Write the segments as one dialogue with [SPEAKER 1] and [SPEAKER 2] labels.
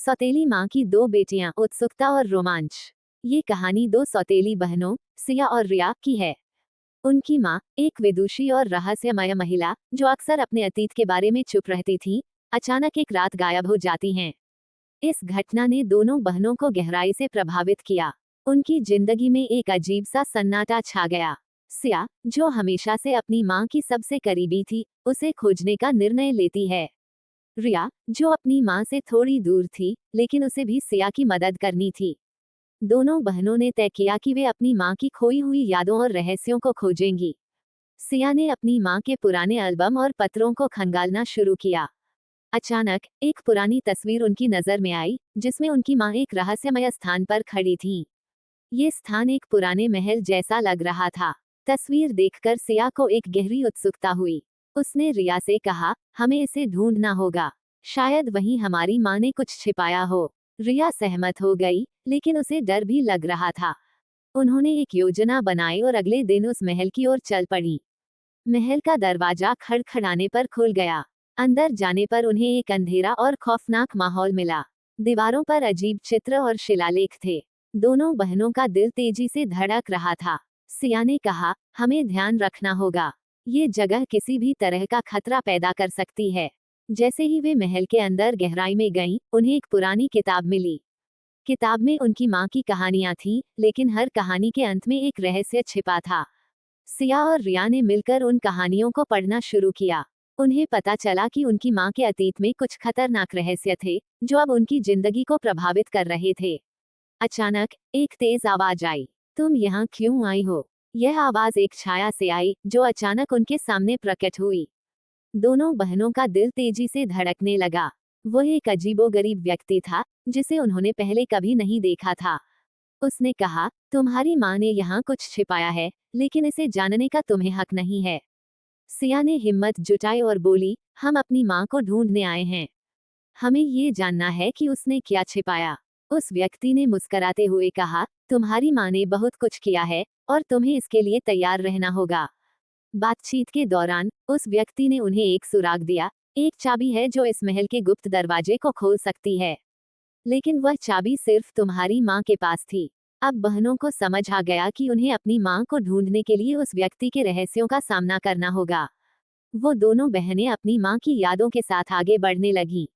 [SPEAKER 1] सौतेली माँ की दो बेटियां, उत्सुकता और रोमांच। ये कहानी दो सौतेली बहनों, सिया और रिया की है। उनकी माँ, एक विदुषी और रहस्यमय महिला, जो अक्सर अपने अतीत के बारे में चुप रहती थी, अचानक एक रात गायब हो जाती हैं। इस घटना ने दोनों बहनों को गहराई से प्रभावित किया। उनकी जिंदगी में एक अजीब सा सन्नाटा छा गया। सिया, जो हमेशा से अपनी माँ की सबसे करीबी थी, उसे खोजने का निर्णय लेती है। रिया, जो अपनी माँ से थोड़ी दूर थी, लेकिन उसे भी सिया की मदद करनी थी। दोनों बहनों ने तय किया कि वे अपनी माँ की खोई हुई यादों और रहस्यों को खोजेंगी। सिया ने अपनी माँ के पुराने एल्बम और पत्रों को खंगालना शुरू किया। अचानक एक पुरानी तस्वीर उनकी नजर में आई, जिसमें उनकी माँ एक रहस्यमय स्थान पर खड़ी थी। ये स्थान एक पुराने महल जैसा लग रहा था। तस्वीर देखकर सिया को एक गहरी उत्सुकता हुई। उसने रिया से कहा, हमें इसे ढूंढना होगा। शायद वहीं हमारी माँ ने कुछ छिपाया हो। रिया सहमत हो गई, लेकिन उसे डर भी लग रहा था। उन्होंने एक योजना बनाई और अगले दिन उस महल की ओर चल पड़ी। महल का दरवाजा खड़खड़ाने पर खुल गया। अंदर जाने पर उन्हें एक अंधेरा और खौफनाक माहौल मिला। दीवारों पर अजीब चित्र और शिलालेख थे। दोनों बहनों का दिल तेजी से धड़क रहा था। सिया ने कहा, हमें ध्यान रखना होगा। ये जगह किसी भी तरह का खतरा पैदा कर सकती है। जैसे ही वे महल के अंदर गहराई में गईं, उन्हें एक पुरानी किताब मिली। किताब में उनकी माँ की कहानियां थीं, लेकिन हर कहानी के अंत में एक रहस्य छिपा था। सिया और रिया ने मिलकर उन कहानियों को पढ़ना शुरू किया। उन्हें पता चला कि उनकी माँ के अतीत में कुछ खतरनाक रहस्य थे, जो अब उनकी जिंदगी को प्रभावित कर रहे थे। अचानक एक तेज आवाज आई, तुम यहाँ क्यों आई हो? यह आवाज एक छाया से आई, जो अचानक उनके सामने प्रकट हुई। दोनों बहनों का दिल तेजी से धड़कने लगा। वह एक अजीबोगरीब व्यक्ति था, जिसे उन्होंने पहले कभी नहीं देखा था। उसने कहा, तुम्हारी माँ ने यहाँ कुछ छिपाया है, लेकिन इसे जानने का तुम्हें हक नहीं है। सिया ने हिम्मत जुटाई और बोली, हम अपनी माँ को ढूंढने आए हैं। हमें ये जानना है कि उसने क्या छिपाया। उस व्यक्ति ने मुस्कुराते हुए कहा, तुम्हारी माँ ने बहुत कुछ किया है, और तुम्हें इसके लिए तैयार रहना होगा। बातचीत के दौरान उस व्यक्ति ने उन्हें एक सुराग दिया। एक चाबी है जो इस महल के गुप्त दरवाजे को खोल सकती है, लेकिन वह चाबी सिर्फ तुम्हारी माँ के पास थी। अब बहनों को समझ आ गया कि उन्हें अपनी माँ को ढूंढने के लिए उस व्यक्ति के रहस्यों का सामना करना होगा। वो दोनों बहनें अपनी माँ की यादों के साथ आगे बढ़ने लगीं।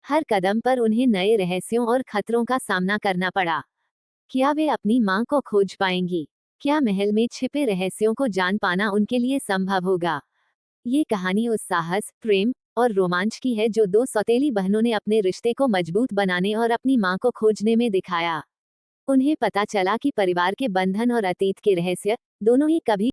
[SPEAKER 1] हर कदम पर उन्हें नए रहस्यों और खतरों का सामना करना पड़ा। क्या वे अपनी माँ को खोज पाएंगी? क्या महल में छिपे रहस्यों को जान पाना उनके लिए संभव होगा? ये कहानी उस साहस, प्रेम और रोमांच की है जो दो सौतेली बहनों ने अपने रिश्ते को मजबूत बनाने और अपनी माँ को खोजने में दिखाया। उन्हें पता चला कि परिवार के बंधन और अतीत के रहस्य दोनों ही कभी